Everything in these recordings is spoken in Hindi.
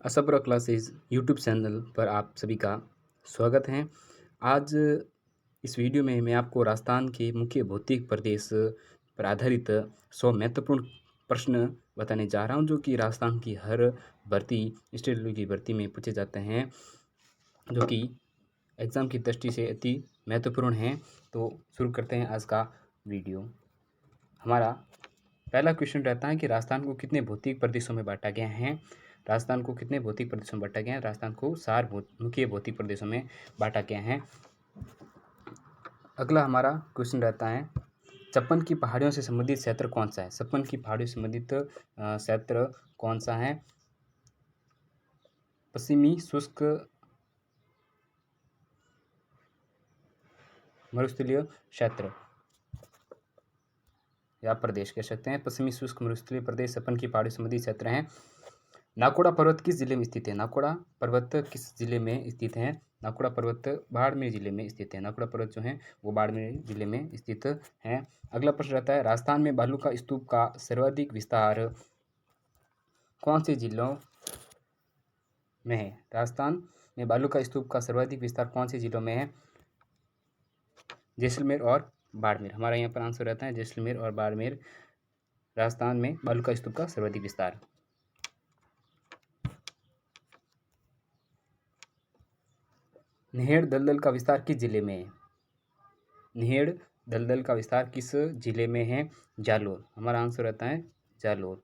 असब्र क्लासेस यूट्यूब चैनल पर आप सभी का स्वागत है। आज इस वीडियो में मैं आपको राजस्थान के मुख्य भौतिक प्रदेश पर आधारित 100 महत्वपूर्ण प्रश्न बताने जा रहा हूं, जो कि राजस्थान की हर भर्ती स्टेट लेवल की भर्ती में पूछे जाते हैं, जो कि एग्ज़ाम की दृष्टि से अति महत्वपूर्ण हैं। तो शुरू करते हैं आज का वीडियो। हमारा पहला क्वेश्चन रहता है कि राजस्थान को कितने भौतिक प्रदेशों में बांटा गया है। राजस्थान को कितने भौतिक प्रदेशों में बांटा गया है? राजस्थान को 4 मुख्य भौतिक प्रदेशों में बांटा गया है। अगला हमारा क्वेश्चन रहता है, छप्पन की पहाड़ियों से संबंधित क्षेत्र कौन सा है? छप्पन की पहाड़ियों से संबंधित क्षेत्र कौन सा है? पश्चिमी शुष्क मरुस्थलीय क्षेत्र या प्रदेश कह सकते हैं। पश्चिमी शुष्क मरुस्थलीय प्रदेश छप्पन की पहाड़ियों से संबंधित क्षेत्र हैं। नाकोड़ा पर्वत किस जिले में स्थित है? नाकोड़ा पर्वत किस जिले में स्थित है? नाकोड़ा पर्वत बाड़मेर जिले में स्थित है। नाकोड़ा पर्वत जो है वो बाड़मेर जिले में स्थित है। अगला प्रश्न रहता है, राजस्थान में भालू का स्तूप का सर्वाधिक विस्तार कौन से जिलों में है? राजस्थान में भालू का स्तूप का सर्वाधिक विस्तार कौन से जिलों में है? जैसलमेर और बाड़मेर। हमारा यहाँ पर आंसर रहता है जैसलमेर और बाड़मेर। राजस्थान में भालू का स्तूप का सर्वाधिक विस्तार। निहेड़ दलदल का विस्तार किस जिले में है? निहेड़ दलदल का विस्तार किस जिले में है? जालोर। हमारा आंसर रहता है जालोर।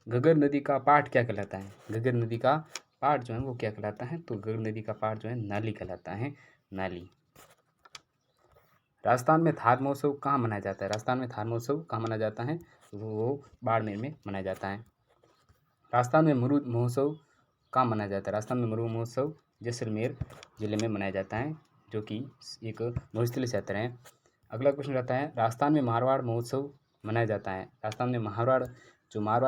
घग्गर नदी का पाठ क्या कहलाता है? घग्गर नदी का पाठ जो है वो क्या कहलाता है? तो घग्गर नदी का पाठ जो है नाली कहलाता है, नाली। राजस्थान में थार महोत्सव कहाँ मनाया जाता है? राजस्थान में थार महोत्सव कहाँ मनाया जाता है? वो बाड़मेर में मनाया जाता है। राजस्थान में मुरुद महोत्सव कहाँ मनाया जाता है? राजस्थान में मुरुद महोत्सव जैसलमेर जिले में मनाया जाता है, जो कि एक मरुस्थलीय क्षेत्र है। अगला क्वेश्चन रहता है, राजस्थान में मारवाड़ महोत्सव मनाया जाता है। राजस्थान में मारवाड़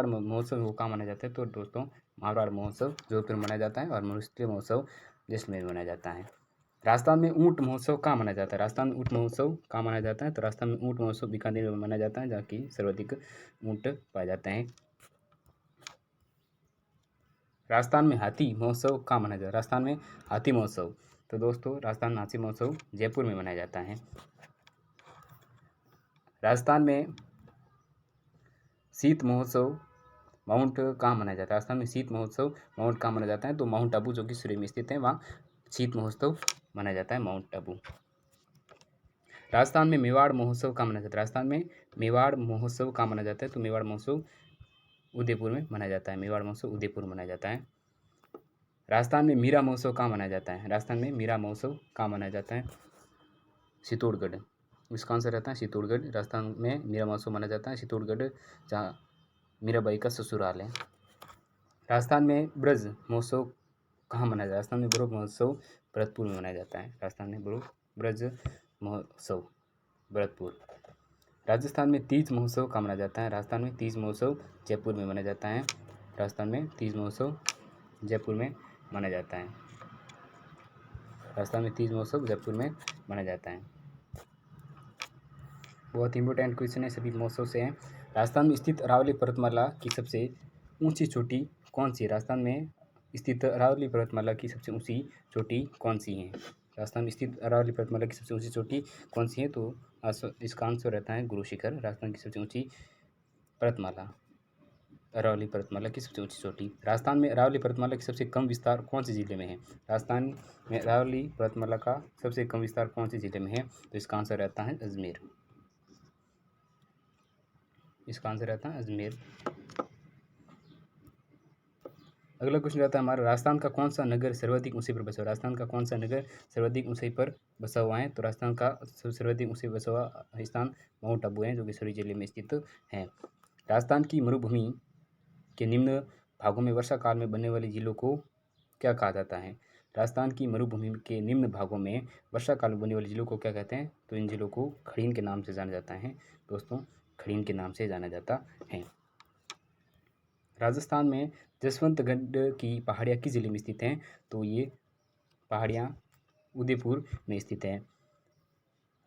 महोत्सव है वो कहाँ मनाया जाता है? तो दोस्तों मारवाड़ महोत्सव जोधपुर में मनाया जाता है और मरुस्थलीय महोत्सव जैसलमेर में मनाया जाता है। राजस्थान में ऊँट महोत्सव कहाँ मनाया जाता है? राजस्थान में ऊँट महोत्सव कहाँ मनाया जाता है? तो राजस्थान में ऊँट महोत्सव बीकानेर में मनाया जाता है, जहाँ की सर्वाधिक ऊँट पाए जाते हैं। राजस्थान में हाथी महोत्सव कहाँ मनाया जाता है? राजस्थान में हाथी महोत्सव, तो दोस्तों राजस्थान में हाथी महोत्सव जयपुर में मनाया जाता है। राजस्थान में शीत महोत्सव माउंट कहाँ मनाया जाता है? राजस्थान में शीत महोत्सव माउंट कहाँ मनाया जाता है? तो माउंट आबू, जो कि सूर्य में स्थित है, वहाँ शीत महोत्सव मनाया जाता है, माउंट आबू। राजस्थान में मेवाड़ महोत्सव कहाँ मनाया जाता है? राजस्थान में मेवाड़ महोत्सव कहाँ मनाया जाता है? तो मेवाड़ महोत्सव उदयपुर में मनाया जाता है। मेवाड़ महोत्सव उदयपुर में मनाया जाता है। राजस्थान में मीरा महोत्सव कहाँ मनाया जाता है? राजस्थान में मीरा महोत्सव कहाँ मनाया जाता है? चित्तौड़गढ़। इसका आंसर रहता है चित्तौड़गढ़। राजस्थान में मीरा महोत्सव मनाया जाता है चित्तौड़गढ़, जहाँ मीराबाई का ससुराल है। राजस्थान में ब्रज महोत्सव कहाँ मनाया जाता है? राजस्थान में ब्रज महोत्सव भरतपुर में मनाया जाता है। राजस्थान में ब्रज महोत्सव भरतपुर। राजस्थान में तीज महोत्सव कहाँ मनाया जाता है? राजस्थान में तीज महोत्सव जयपुर में मनाया जाता है। राजस्थान में तीज महोत्सव जयपुर में मनाया जाता है। राजस्थान में तीज महोत्सव जयपुर में मनाया जाता है। बहुत इंपॉर्टेंट क्वेश्चन है, सभी महोत्सव से हैं। राजस्थान में स्थित अरावली पर्वतमाला की सबसे ऊंची चोटी कौन सी है? राजस्थान में स्थित अरावली पर्वतमाला की सबसे ऊंची चोटी कौन सी है? राजस्थान में स्थित अरावली पर्वतमाला की सबसे ऊंची चोटी कौन सी है? तो इसका आंसर रहता है गुरु शिखर। राजस्थान की सबसे ऊंची पर्वतमाला अरावली पर्वतमाला की सबसे ऊंची चोटी। राजस्थान में अरावली पर्वतमाला की सबसे कम विस्तार कौन से जिले में है? राजस्थान में अरावली पर्वतमाला का सबसे कम विस्तार कौन से जिले में है? तो इसका आंसर रहता है अजमेर। इसका आंसर रहता है अजमेर। अगला क्वेश्चन रहता है हमारा, राजस्थान का कौन सा नगर सर्वाधिक ऊंचाई पर बसा हुआ है? राजस्थान का कौन सा नगर सर्वाधिक ऊंचाई पर बसा हुआ है? तो राजस्थान का सर्वाधिक ऊंचाई बसा हुआ स्थान माउंट आबू है, जो कि सौरी जिले में स्थित है। राजस्थान की मरुभूमि के निम्न भागों में वर्षा काल में बनने वाली झीलों को क्या कहा जाता है? राजस्थान की मरुभूमि के निम्न भागों में वर्षा काल में बनने वाली झीलों को क्या कहते हैं? तो इन झीलों को खड़ीन के नाम से जाना जाता है। दोस्तों खड़ीन के नाम से जाना जाता है। राजस्थान में जसवंतगढ़ की पहाड़ियाँ किस जिले में स्थित हैं? तो ये पहाड़ियाँ उदयपुर में स्थित हैं।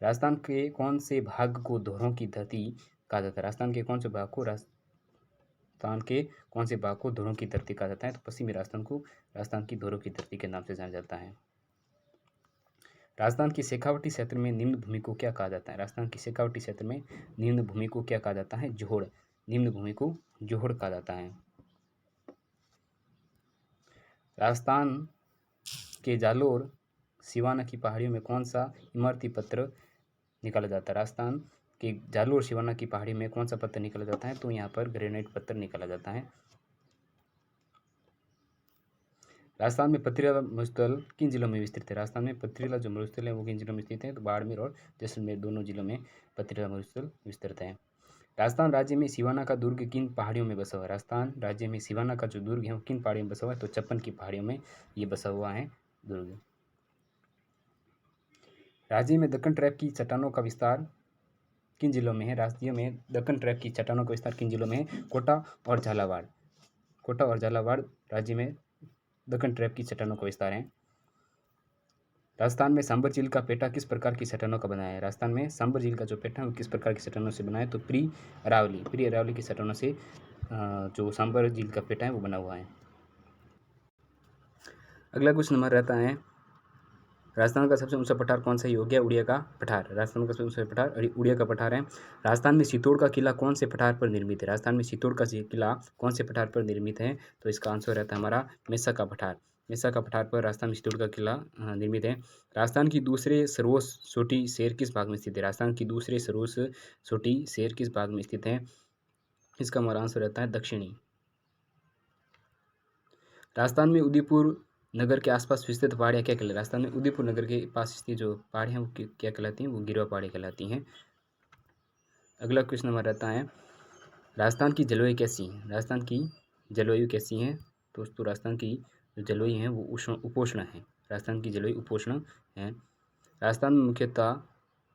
राजस्थान के कौन से भाग को धौरों की धरती कहा जाता है? राजस्थान के कौन से भाग को राजस्थान के कौन से भाग को धोरों की धरती कहा जाता है? तो पश्चिमी राजस्थान को राजस्थान की धोरों की धरती के नाम से जाना जाता है। राजस्थान की शेखावटी क्षेत्र में निम्न भूमि को क्या कहा जाता है? राजस्थान की शेखावटी क्षेत्र में निम्न भूमि को क्या कहा जाता है? जोहड़। निम्न भूमि को जोहड़ कहा जाता है। राजस्थान के जालोर सिवाना की पहाड़ियों में कौन सा इमारती पत्थर निकाला जाता है? राजस्थान के जालोर सिवाना की पहाड़ी में कौन सा पत्थर निकाला जाता है? तो यहाँ पर ग्रेनाइट पत्थर निकाला जाता है। राजस्थान में पथरीला मरुस्थल किन जिलों में विस्तृत है? राजस्थान में पथरीला जो मरुस्थल है वो किन जिलों में स्थित है? तो बाड़मेर और जैसलमेर दोनों जिलों में पथरीला मरुस्थल विस्तृत है। राजस्थान राज्य में सिवाना का दुर्ग किन पहाड़ियों में बसा हुआ है? राजस्थान राज्य में सिवाना का जो दुर्ग है वो किन पहाड़ियों में बसा हुआ है? तो चप्पन की पहाड़ियों में ये बसा हुआ है दुर्ग। राज्य में दक्कन ट्रैप की चट्टानों का विस्तार किन जिलों में है? राज्य में दक्कन ट्रैप की चट्टानों का विस्तार किन जिलों में है? कोटा और झालावाड़। कोटा और झालावाड़ राज्य में दक्कन ट्रैप की चट्टानों का विस्तार है। राजस्थान में सांबर झील का पेटा किस प्रकार की चट्टानों का बना है? राजस्थान में सांबर झील का जो पेटा है वो किस प्रकार की चट्टानों से बना है? तो प्री अरावली की चट्टानों से जो सांबर झील का पेटा है वो बना हुआ है। अगला क्वेश्चन नंबर रहता है राजस्थान का सबसे ऊंचा पठार कौन सा है? हो गया उड़िया का पठार। राजस्थान का सबसे ऊंचा पठार उड़िया का पठार है। राजस्थान में चित्तौड़ का किला कौन से पठार पर निर्मित है? राजस्थान में चित्तौड़ का किला कौन से पठार पर निर्मित है? तो इसका आंसर रहता है हमारा मेसा का पठार। मेसा का पठार पर राजस्थान में चित्तौड़ का किला निर्मित है। राजस्थान की दूसरे सर्वोच्च चोटी शेर किस भाग में स्थित है? राजस्थान की दूसरे सर्वोच्च चोटी शेर किस भाग में स्थित है? इसका हमारा आंसर रहता है दक्षिणी। राजस्थान में उदयपुर नगर के आसपास विस्तृत पहाड़ियाँ क्या कहलाती हैं? राजस्थान में उदयपुर नगर के पास स्थित जो पहाड़ियाँ वो क्या कहलाती हैं? वो गिरवा पहाड़ी कहलाती हैं। अगला क्वेश्चन हमारा रहता है राजस्थान की जलवायु कैसी है? राजस्थान की जलवायु कैसी है? दोस्तों राजस्थान की जो जलवायु है वो उपोष्ण है। राजस्थान की जलवायु उपोष्ण है। राजस्थान में मुख्यतः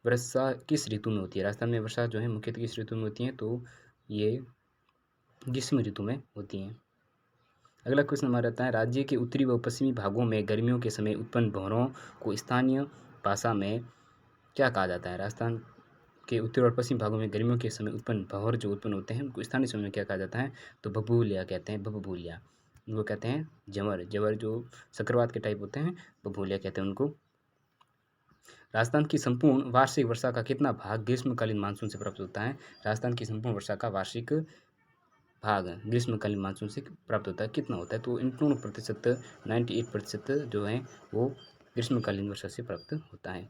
वर्षा किस ऋतु में होती है? राजस्थान में वर्षा जो है मुख्यतः किस ऋतु में होती है? तो ये ग्रीष्म ऋतु में होती हैं। अगला क्वेश्चन हमारा रहता है राज्य के उत्तरी व पश्चिमी भागों में गर्मियों के समय उत्पन्न भंवरों को स्थानीय भाषा में क्या कहा जाता है? राजस्थान के उत्तर और पश्चिमी भागों में गर्मियों के समय उत्पन्न भंवर जो उत्पन्न होते हैं उनको स्थानीय समय में क्या कहा जाता है? तो बबूलिया कहते हैं। बबूलिया उनको कहते हैं। जवर जो चक्रवात के टाइप होते हैं बबूलिया कहते हैं उनको। राजस्थान की संपूर्ण वार्षिक वर्षा का कितना भाग ग्रीष्मकालीन मानसून से प्राप्त होता है? राजस्थान की संपूर्ण वर्षा का वार्षिक भाग ग्रीष्मकालीन मानसून से प्राप्त होता है कितना होता है? तो 98% 98% जो है वो ग्रीष्मकालीन वर्षा से प्राप्त होता है।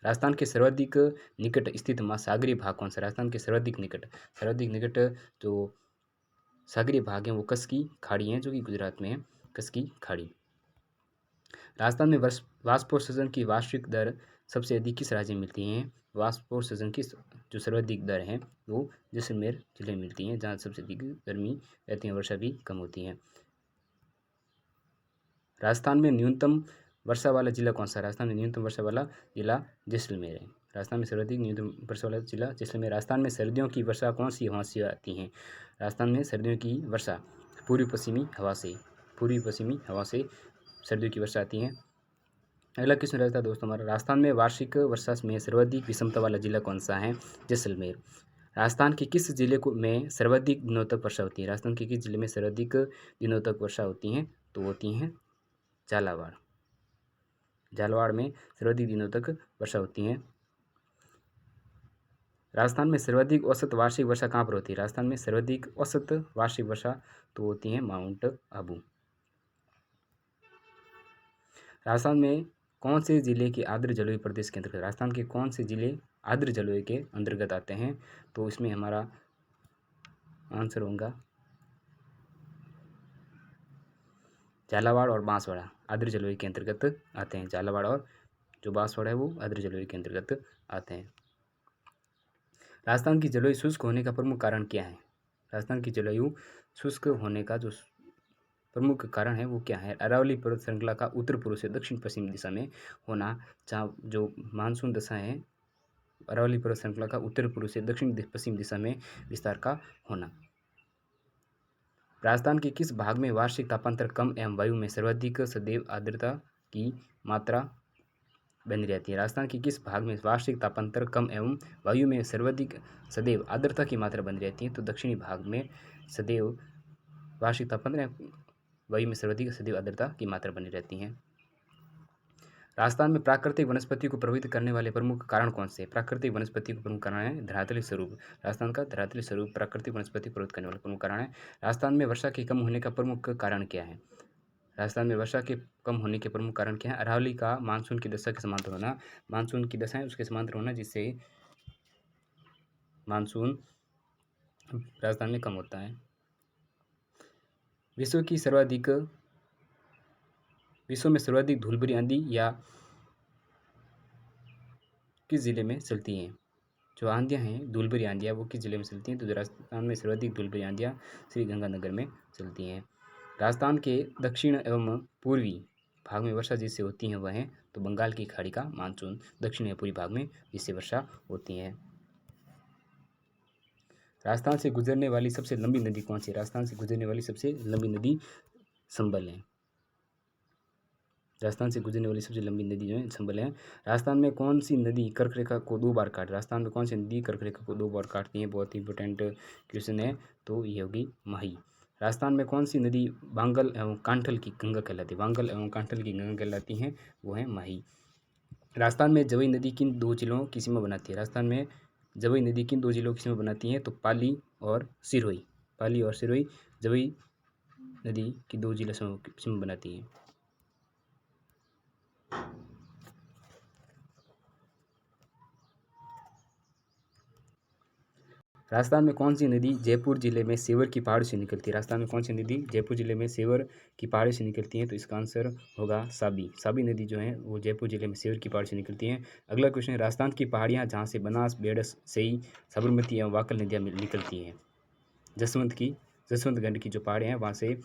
राजस्थान के सर्वाधिक निकट स्थित महासागरीय भाग कौन सा? राजस्थान के सर्वाधिक निकट जो सागरीय भाग है वो कच्छ की खाड़ी है जो कि गुजरात में है। कच्छ की खाड़ी। राजस्थान में वाष्पोत्सर्जन की वार्षिक दर सबसे अधिक किस राज्य में मिलती है? वाष्पोत्सर्जन की जो सर्वाधिक दर है वो जैसलमेर जिले में मिलती है जहाँ सबसे अधिक गर्मी रहती है, वर्षा भी कम होती है। राजस्थान में न्यूनतम वर्षा वाला जिला कौन सा? राजस्थान में न्यूनतम वर्षा वाला जिला जैसलमेर है। राजस्थान में सर्वाधिक न्यूनतम वर्षा वाला जिला जैसलमेर। राजस्थान में सर्दियों की वर्षा कौन सी हवा से आती है? राजस्थान में सर्दियों की वर्षा पूर्वी पश्चिमी हवा से सर्दियों की वर्षा आती है। अगला क्वेश्चन रहता है दोस्तों हमारा राजस्थान में वार्षिक वर्षा में सर्वाधिक विषमता वाला जिला कौन सा है? जैसलमेर। राजस्थान के किस जिले को में सर्वाधिक दिनों तक वर्षा होती है? राजस्थान के किस जिले में सर्वाधिक दिनों तक वर्षा होती है? तो होती हैं झालावाड़ में सर्वाधिक दिनों तक वर्षा होती है। राजस्थान में सर्वाधिक औसत वार्षिक वर्षा कहाँ पर होती है? राजस्थान में सर्वाधिक औसत वार्षिक वर्षा तो होती है माउंट आबू। राजस्थान में कौन से जिले के आर्द्र जलवायु प्रदेश के अंतर्गत? राजस्थान के कौन से जिले आर्द्र जलवायु के अंतर्गत आते हैं? तो इसमें हमारा आंसर होगा झालावाड़ और बांसवाड़ा आर्द्र जलवायु के अंतर्गत आते हैं। झालावाड़ और जो बांसवाड़ा है वो आर्द्र जलवायु के अंतर्गत आते हैं। राजस्थान की जलवायु शुष्क होने का प्रमुख कारण क्या है? राजस्थान की जलवायु शुष्क होने का जो प्रमुख कारण है वो क्या है? अरावली पर्वत श्रृंखला का उत्तर पूर्व से दक्षिण पश्चिम दिशा में होना, जहाँ जो मानसून दशा है अरावली पर्वत श्रृंखला का उत्तर पूर्व से दक्षिण पश्चिम दिशा में विस्तार का होना। राजस्थान के किस भाग में वार्षिक तापांतर कम एवं वायु में सर्वाधिक सदैव आर्द्रता की मात्रा बनी रहती है। राजस्थान के किस भाग में वार्षिक तापांतर कम एवं वायु में सर्वाधिक सदैव आर्द्रता की मात्रा बनी रहती है? तो दक्षिणी भाग में सदैव वार्षिक तापांतर वायु में सर्वाधिक सदैव आर्द्रता की मात्रा बनी रहती है। राजस्थान में प्राकृतिक वनस्पति को प्रभावित करने वाले प्रमुख कारण कौन से? प्राकृतिक वनस्पति को प्रमुख कारण है धरातलीय स्वरूप। राजस्थान का धरातलीय स्वरूप प्राकृतिक वनस्पति को प्रभावित करने वाला प्रमुख कारण है। राजस्थान में वर्षा के कम होने का प्रमुख कारण क्या है? राजस्थान में वर्षा के कम होने के प्रमुख कारण क्या है? अरावली का मानसून की दशा के समांतर होना, मानसून की दशा है उसके समांतर होना, जिससे मानसून राजस्थान में कम होता है। विश्व में सर्वाधिक धूलभरी आंधी या किस जिले में चलती हैं? जो आंधियाँ हैं धूलभरी आंधियाँ वो किस जिले में चलती हैं? तो राजस्थान में सर्वाधिक धूलभरी आंधियाँ श्री गंगानगर में चलती हैं। राजस्थान के दक्षिण एवं पूर्वी भाग में वर्षा जिससे होती है वह है तो बंगाल की खाड़ी का मानसून दक्षिण या पूर्वी भाग में जिससे वर्षा होती है। राजस्थान से गुजरने वाली सबसे लंबी नदी कौन सी है? राजस्थान से गुजरने वाली सबसे लंबी नदी संबल है। राजस्थान से गुजरने वाली सबसे लंबी नदी जो है संबल है। राजस्थान में कौन सी नदी कर्क रेखा को 2 बार काट? राजस्थान में कौन सी नदी कर्क रेखा को 2 बार काटती है? बहुत ही इंपॉर्टेंट क्वेश्चन है, तो ये होगी माही। राजस्थान में कौन सी नदी वांगल एवं कांठल की गंगा कहलाती है? वांगल एवं कांठल की गंगा कहलाती है, वो है माही। राजस्थान में जवई नदी किन 2 जिलों की सीमा बनाती है? राजस्थान में जवई नदी किन 2 जिलों की सीमा बनाती है? तो पाली और सिरोही। पाली और सिरोही जवई नदी की 2 जिला सीमा बनाती है। राजस्थान में कौन सी नदी जयपुर जिले में सेवर की पहाड़ी से निकलती है? राजस्थान में कौन सी नदी जयपुर जिले में सेवर की पहाड़ी से निकलती है? तो इसका आंसर होगा साबी। साबी नदी जो है वो जयपुर जिले में सेवर की पहाड़ी से निकलती है। अगला क्वेश्चन है, राजस्थान की पहाड़ियाँ जहाँ से बनास, बेडस, सई, साबरमती एवं वाकल नदियाँ निकलती हैं। जसवंतगढ़ की जो पहाड़ियाँ हैं वहाँ से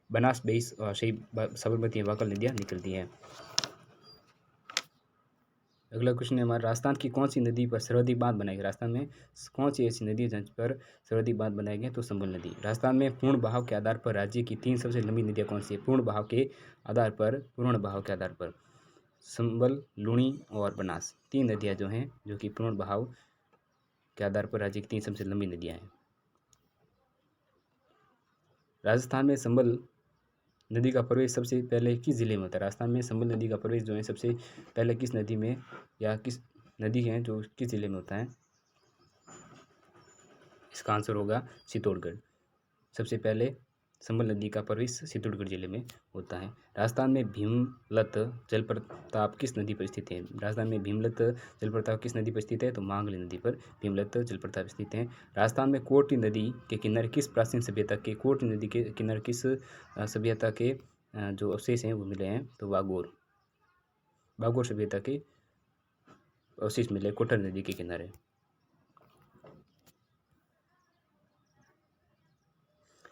बनास, बेस और सई, साबरमती एवं वाकल नदियाँ निकलती हैं। अगला क्वेश्चन है हमारा, राजस्थान की कौन सी नदी पर सर्वाधिक बांध बनाई गई? राजस्थान में कौन सी ऐसी नदी है जहाँ पर सर्वाधिक बांध बनाए गए? तो संबल नदी। राजस्थान में पूर्ण बहाव के आधार पर राज्य की 3 सबसे लंबी नदियाँ कौन सी है? पूर्ण बहाव के आधार पर संबल, लूणी और बनास, 3 नदियाँ जो हैं जो कि पूर्ण बहाव के आधार पर राज्य की 3 सबसे लंबी नदियाँ हैं। राजस्थान में संबल नदी का प्रवेश सबसे पहले किस जिले में होता है? राजस्थान में संबल नदी का प्रवेश जो है सबसे पहले किस नदी में या किस नदी है जो किस जिले में होता है? इसका आंसर होगा चित्तौड़गढ़। सबसे पहले संबल नदी का प्रवेश चित्तौड़गढ़ जिले में होता है। राजस्थान में भीमलत जलप्रपात किस नदी पर स्थित है? राजस्थान में भीमलत जलप्रपात किस नदी पर स्थित है? तो मांगली नदी पर भीमलत जलप्रपात स्थित है। राजस्थान में कोटी नदी के किनारे किस प्राचीन सभ्यता के कोटी नदी के किनारे किस सभ्यता के जो अवशेष हैं वो मिले हैं? तो बागोर सभ्यता के अवशेष मिले कोटर नदी के किनारे।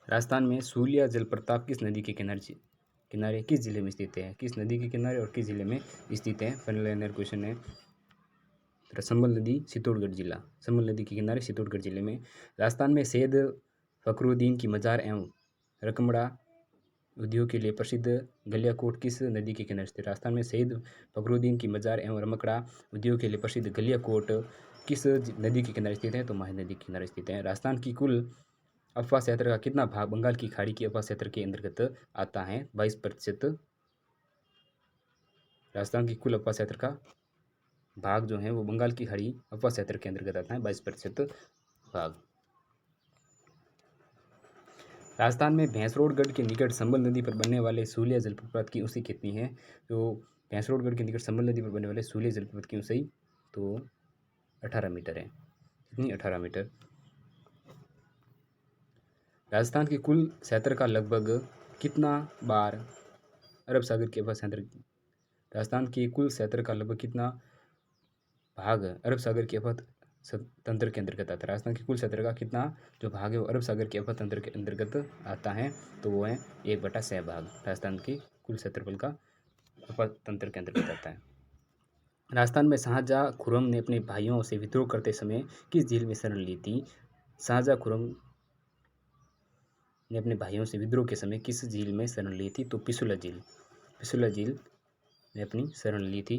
राजस्थान में सूलिया जलप्रपात किस नदी के किनारे किस जिले में स्थित है? किस नदी के किनारे और किस जिले में स्थित है? फाइनल लाइनर क्वेश्चन है। संबल नदी चित्तौड़गढ़ जिला, संबल नदी के किनारे चित्तौड़गढ़ जिले में। राजस्थान में सैयद फखरुद्दीन की मजार एवं रकमड़ा उद्योग के लिए प्रसिद्ध गलियाकोट किस नदी के किनारे स्थित? राजस्थान में सैयद फखरुद्दीन की मजार एवं रमकड़ा उद्योग के लिए प्रसिद्ध गलियाकोट किस नदी के किनारे स्थित है? तो माही नदी के किनारे स्थित है। राजस्थान की कुल अफवाह क्षेत्र का कितना भाग बंगाल की खाड़ी की अफवाह क्षेत्र के अंतर्गत आता है? 22%। राजस्थान की कुल अफवाह क्षेत्र का भाग जो है वो बंगाल की खाड़ी अफवाह क्षेत्र के अंतर्गत आता है, 22% भाग। राजस्थान में भैंसरोडगढ़ के निकट संबल नदी पर बनने वाले सूलिया जलप्रपात की ऊंचाई कितनी है? तो भैंसरोडगढ़ के निकट संबल नदी पर बनने वाले सूलिया जलप्रपात की ऊंचाई तो 18 मीटर है। कितनी? 18 मीटर। राजस्थान की कुल क्षेत्र का लगभग कितना बार अरब सागर के अफवाह क्षेत्र? राजस्थान के कुल क्षेत्र का लगभग कितना भाग अरब सागर के अफवाह तंत्र के अंतर्गत आता है? राजस्थान के कुल क्षेत्र का कितना जो भाग है वो अरब सागर के अफवाह तंत्र के अंतर्गत आता है? तो वो है 1/6 भाग राजस्थान के कुल क्षेत्रफल का अफवाह तंत्र के अंतर्गत आता है। राजस्थान में शाहजहाँ खुर्रम ने अपने भाइयों से विद्रोह करते समय किस झील में शरण ली थी? शाहजहाँ खुर्रम ने अपने भाइयों से विद्रोह के समय किस झील में शरण ली थी? तो पिछोला झील में अपनी शरण ली थी।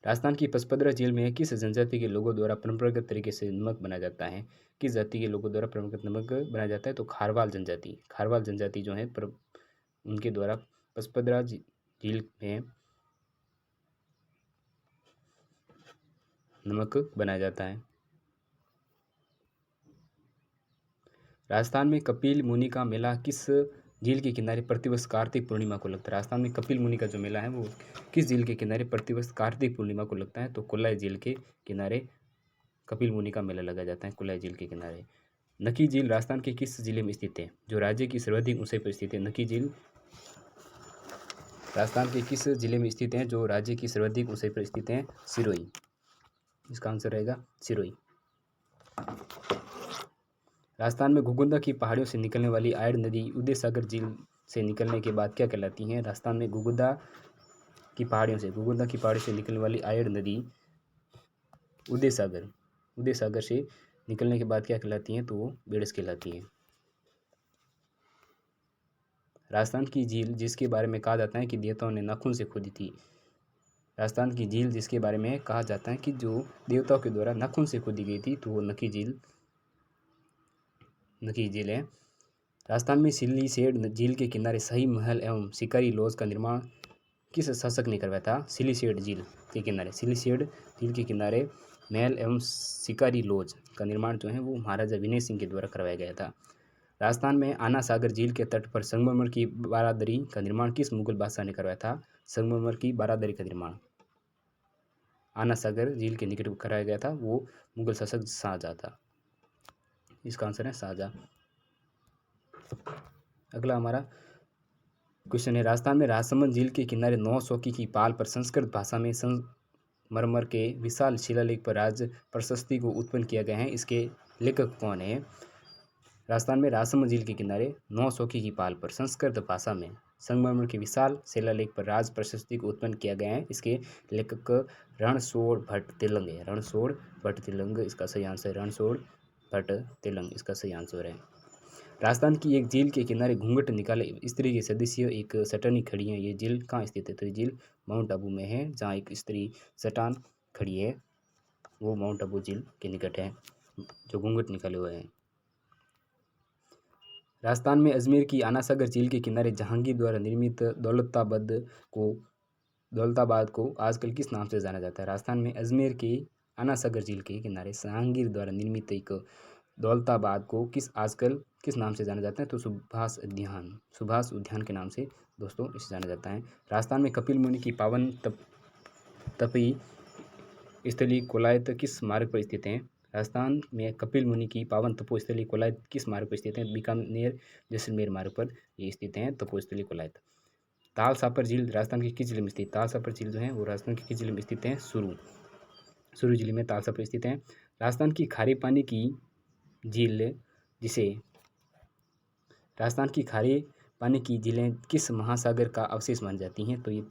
राजस्थान की पचपदरा झील में किस जनजाति के लोगों द्वारा परंपरागत तरीके से नमक बनाया जाता है? किस जाति के लोगों द्वारा परंपरागत नमक बनाया जाता है? तो खारवाल जनजाति जो है उनके द्वारा पचपदरा झील में नमक बनाया जाता है। राजस्थान में कपिल मुनि का मेला किस झील के किनारे प्रतिवर्ष कार्तिक पूर्णिमा को लगता है? राजस्थान में कपिल मुनि का जो मेला है वो किस झील के किनारे प्रतिवर्ष कार्तिक पूर्णिमा को लगता है? तो कुल्लाई झील के किनारे कपिल मुनि का मेला लगाया जाता है, कुल्लाई झील के किनारे। नकी झील राजस्थान के किस जिले में स्थित है? जो राज्य की सर्वाधिक ऊंचाई पर स्थित है। नकी झील राजस्थान के किस जिले में स्थित है? जो राज्य की सर्वाधिक ऊंचाई पर स्थित है? सिरोही। इसका आंसर रहेगा सिरोही। राजस्थान में घुगुंदा की पहाड़ियों से निकलने वाली आयड़ नदी उदय सागर झील से निकलने के बाद क्या कहलाती है? राजस्थान में घुगुंदा की पहाड़ियों से निकलने वाली आयड़ नदी उदय सागर से निकलने के बाद क्या कहलाती हैं? तो वो बेड़स कहलाती है। राजस्थान की झील जिसके बारे में कहा जाता है कि देवताओं ने नाखून से खोदी थी। राजस्थान की झील जिसके बारे में कहा जाता है कि जो देवताओं के द्वारा नाखून से खोदी गई थी, तो वो नकी झील है। राजस्थान में सिलीसेड झील के किनारे शाही महल एवं शिकारी लॉज का निर्माण किस शासक ने करवाया था? सिलीसेड झील के किनारे महल एवं शिकारी लॉज का निर्माण जो है वो महाराजा विनय सिंह के द्वारा करवाया गया था। राजस्थान में आना सागर झील के तट पर संगमरमर की बारादरी का निर्माण किस मुगल बादशाह ने करवाया था? संगमरमर की बारादरी का निर्माण आना सागर झील के निकट कराया गया था, वो मुगल शासक शाहजहां था। इसका आंसर है शाहजहां। अगला हमारा क्वेश्चन है, राजस्थान में राजसमंद झील के किनारे 9 शौकी की पाल पर संस्कृत भाषा में संगमरमर के विशाल शिलालेख पर राज प्रशस्ति को उत्पन्न किया गया है। इसके लेखक कौन है? राजस्थान में राजसमंद झील के किनारे 9 शौकी की पाल पर संस्कृत भाषा में संगमरमर के विशाल शिलालेख पर राज प्रशस्ति को उत्पन्न किया गया है। इसके लेखक रणछोड़ भट्ट तिलंग है। रणछोड़ भट्ट तिलंग इसका सही आंसर है। रणछोड़ भट्ट तिलंग इसका सही आंसर है। राजस्थान की एक झील के किनारे घूंघट निकाले स्त्री के सदस्य एक सटानी खड़ी है। ये झील कहाँ स्थित है? तो ये झील माउंट आबू में है, जहाँ एक स्त्री सटान खड़ी है वो माउंट आबू झील के निकट है, जो घूंघट निकाले हुए हैं। राजस्थान में अजमेर की आना सागर झील के किनारे जहांगीर द्वारा निर्मित दौलताबाद को आजकल किस नाम से जाना जाता है? राजस्थान में अजमेर की आना सागर झील के किनारे जहांगीर द्वारा निर्मित एक दौलताबाद को आजकल किस नाम से जाना जाता है? तो सुभाष उद्यान के नाम से दोस्तों इसे जाना जाता है। राजस्थान में कपिल मुनि की पावन तपी स्थली कोलायत किस मार्ग पर स्थित है? राजस्थान में कपिल मुनि की पावन तपोस्थली कोलायत किस मार्ग पर स्थित है? बीकानेर जैसलमेर मार्ग पर ये स्थित है तपोस्थली कोलायत। ताल सापर झील राजस्थान के किस जिले में स्थित? ताल सापर झील जो है वो राजस्थान के किस जिले में स्थित है? सुरू जिले में ताल सापर स्थित है। राजस्थान की खारे पानी की झील राजस्थान की खारे पानी की झीलें किस महासागर का अवशेष मानी जाती हैं? तो ये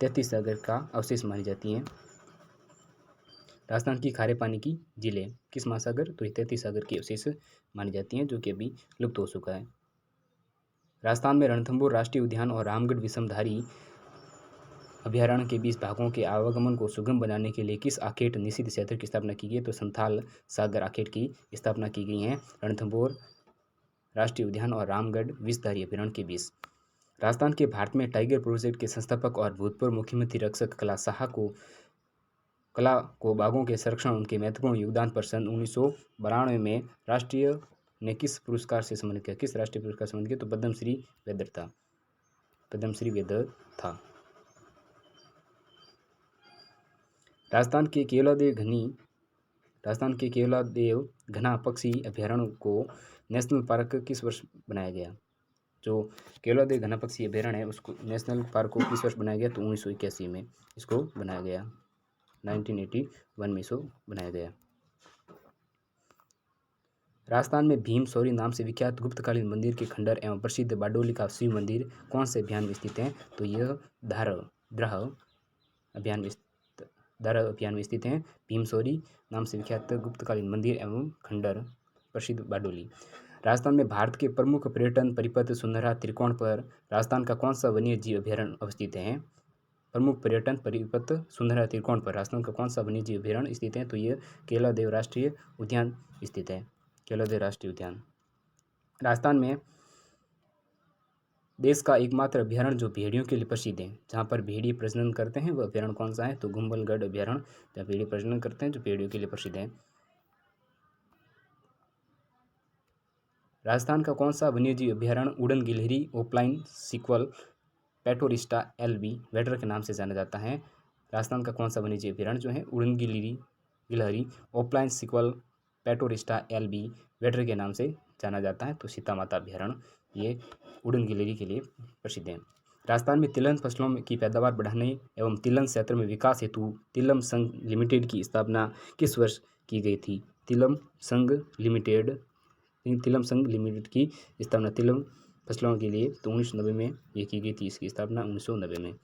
तैतीस सागर का अवशेष मानी जाती हैं। राजस्थान की खारे पानी की झीलें किस महासागर? तो ये तैतीस सागर के अवशेष मानी जाती हैं, जो कि अभी लुप्त हो चुका है। राजस्थान में रणथंभौर राष्ट्रीय उद्यान और रामगढ़ विषमधारी अभयारण्य के बीच भागों के आवागमन को सुगम बनाने के लिए किस आखेट निषिद्ध क्षेत्र की स्थापना की गई? तो संथाल सागर आखेट की स्थापना की गई है रणथंभौर राष्ट्रीय उद्यान और रामगढ़ विषधारी अभयारण्य के बीच। राजस्थान के भारत में टाइगर प्रोजेक्ट के संस्थापक और भूतपूर्व मुख्यमंत्री रक्षक कला को बाघों के संरक्षण उनके महत्वपूर्ण योगदान पर सन 1992 में राष्ट्रीय ने किस पुरस्कार से सम्मानित किया? किस राष्ट्रीय पुरस्कार से सम्मानित किया? तो पद्मश्री वेदर था। राजस्थान के केवलादेव घना पक्षी अभयारण्य को नेशनल पार्क किस वर्ष बनाया गया? जो केवलादेव घना पक्षी अभयारण्य है उसको नेशनल पार्क को किस वर्ष बनाया गया? तो 1981 में इसको बनाया गया। 1981 में इसको बनाया गया। राजस्थान में भीम सौरी नाम से विख्यात गुप्तकालीन मंदिर के खंडर एवं प्रसिद्ध बारडोली का शिव मंदिर कौन से अभियान में स्थित है? तो यह दारह अभियान में स्थित है। भीम सौरी नाम से विख्यात गुप्तकालीन मंदिर एवं खंडर प्रसिद्ध बारडोली। राजस्थान में भारत के प्रमुख पर्यटन परिपथ सुनहरा त्रिकोण पर राजस्थान का कौन सा वन्य जीव अभयारण्य अवस्थित है? प्रमुख पर्यटन परिपथ सुंदरा त्रिकोण पर राजस्थान का कौन सा वन्यजीव अभयारण्य स्थित है? तो ये केलादेव राष्ट्रीय उद्यान स्थित है, केलादेव राष्ट्रीय उद्यान। राजस्थान में देश का एकमात्र अभयारण्य जो भेड़ियों के लिए प्रसिद्ध है, जहाँ पर भेड़िए प्रजनन करते हैं, वह अभयारण्य कौन सा है? तो कुंभलगढ़ अभयारण्य, जहाँ भेड़िए प्रजनन करते हैं, जो भेड़ियों के लिए प्रसिद्ध है। राजस्थान का कौन सा वन्यजीव अभयारण्य उड़न गिलहरी ओपलाइन सिक्वल पेटोरिस्टा एलबी वेटर के नाम से जाना जाता है? राजस्थान का कौन सा वन्यजीव अभयारण्य जो है उड़न गिलहरी ओपलाइन सिक्वल पेटोरिस्टा एलबी वेटर के नाम से जाना जाता है? तो सीता माता अभयारण्य ये उड़न गिलहरी के लिए प्रसिद्ध है। राजस्थान में तिलहन फसलों की पैदावार बढ़ाने एवं तिलहन क्षेत्र में विकास हेतु तिलम संघ लिमिटेड की स्थापना किस वर्ष की गई थी? तिलम संघ लिमिटेड की स्थापना तिलम फसलों के लिए तो 1990 में ये की गई थी। इसकी स्थापना 1990 में।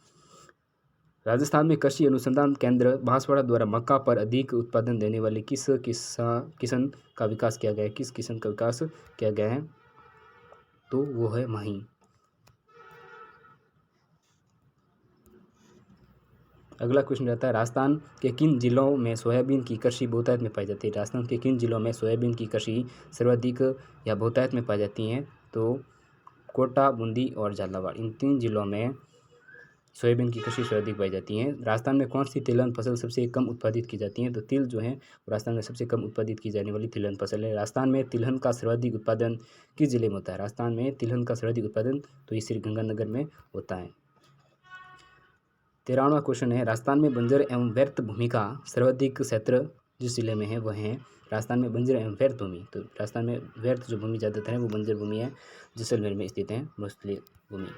राजस्थान में कृषि अनुसंधान केंद्र बांसवाड़ा द्वारा मक्का पर अधिक उत्पादन देने वाले किस किस्म का विकास किया गया है? किस किस्म का विकास किया गया है? तो वो है माही। अगला क्वेश्चन रहता है, राजस्थान के किन जिलों में सोयाबीन की कृषि बहुतायत में पाई जाती है? राजस्थान के किन जिलों में सोयाबीन की कृषि सर्वाधिक या बहुतायत में पाई जाती हैं? तो कोटा, बूंदी और झालावाड़, इन 3 जिलों में सोयाबीन की कृषि सर्वाधिक पाई जाती है। राजस्थान में कौन सी तिलहन फसल सबसे कम उत्पादित की जाती है? तो तिल जो है राजस्थान में सबसे कम उत्पादित की जाने वाली तिलहन फसल है। राजस्थान में तिलहन का सर्वाधिक उत्पादन किस जिले में होता है? राजस्थान में तिलहन का सर्वाधिक उत्पादन तो ये श्रीगंगानगर में होता है। 13वां क्वेश्चन है, राजस्थान में बंजर एवं व्यर्थ भूमि का सर्वाधिक क्षेत्र जिस जिले में है वह है राजस्थान में बंजर एवं व्यर्थ भूमि। तो राजस्थान में व्यर्थ जो भूमि ज़्यादातर है वो बंजर भूमि है, जैसलमेर में स्थित है मोस्टली भूमि।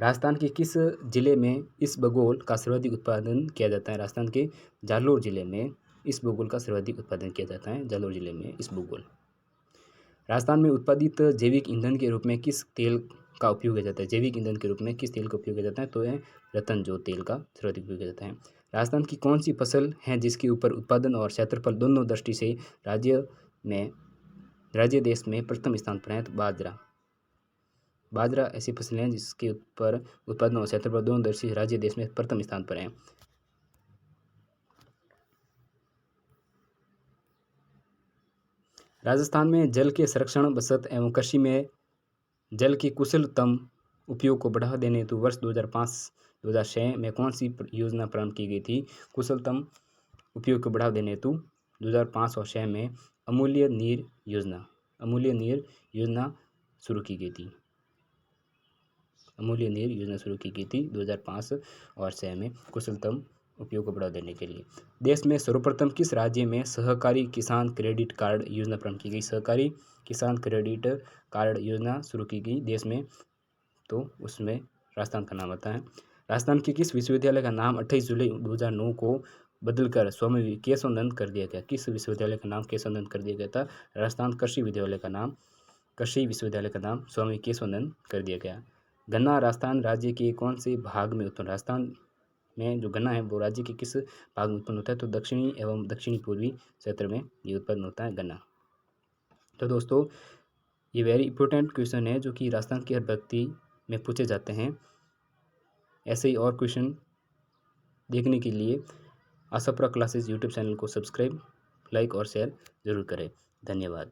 राजस्थान के किस जिले में इसबगोल का सर्वाधिक उत्पादन किया जाता है? राजस्थान के जालोर जिले में इसबगोल का सर्वाधिक उत्पादन किया जाता है, जालोर जिले में इसबगोल। राजस्थान में उत्पादित जैविक ईंधन के रूप में किस तेल का उपयोग किया जाता है? जैविक ईंधन के रूप में किस तेल का उपयोग किया जाता है? तो यह रतन जो तेल का सर्वाधिक उपयोग किया जाता है। राजस्थान की कौन सी फसल है जिसके ऊपर उत्पादन और क्षेत्रफल दोनों दृष्टि से राज्य देश में प्रथम स्थान पर है? तो बाजरा ऐसी फसल है जिसके ऊपर उत्पादन और क्षेत्रफल दोनों दृष्टि से राज्य देश में प्रथम स्थान पर है। राजस्थान में जल के संरक्षण, बचत एवं कृषि में जल के कुशलतम उपयोग को बढ़ावा देने हेतु वर्ष 2005-2006 में कौन सी योजना प्रारंभ की गई थी? कुशलतम उपयोग को बढ़ावा देने हेतु 2005 और 2006 में अमूल्य नीर योजना शुरू की गई थी। अमूल्य नीर योजना शुरू की गई थी 2005 और 2006 में कुशलतम उपयोग को बढ़ावा देने के लिए। देश में सर्वप्रथम किस राज्य में सहकारी किसान क्रेडिट कार्ड योजना प्रारंभ की गई? सहकारी किसान क्रेडिट कार्ड योजना शुरू की गई देश में, तो उसमें राजस्थान का नाम आता है। राजस्थान के किस विश्वविद्यालय का नाम 28 जुलाई 2009 को बदलकर स्वामी केशवानंद कर दिया गया? किस विश्वविद्यालय का नाम केशवानंद कर दिया गया था? राजस्थान कृषि विश्वविद्यालय का नाम स्वामी केशवानंद कर दिया गया। गन्ना राजस्थान राज्य के कौन से भाग में उत्पन्न? राजस्थान में जो गन्ना है वो राज्य के किस भाग में उत्पन्न होता है? तो दक्षिणी एवं दक्षिणी पूर्वी क्षेत्र में ये उत्पन्न होता है गन्ना। तो दोस्तों ये वेरी इंपॉर्टेंट क्वेश्चन है जो कि राजस्थान की हर भर्ती में पूछे जाते हैं। ऐसे ही और क्वेश्चन देखने के लिए आशापुरा क्लासेस यूट्यूब चैनल को सब्सक्राइब, लाइक और शेयर जरूर करें। धन्यवाद।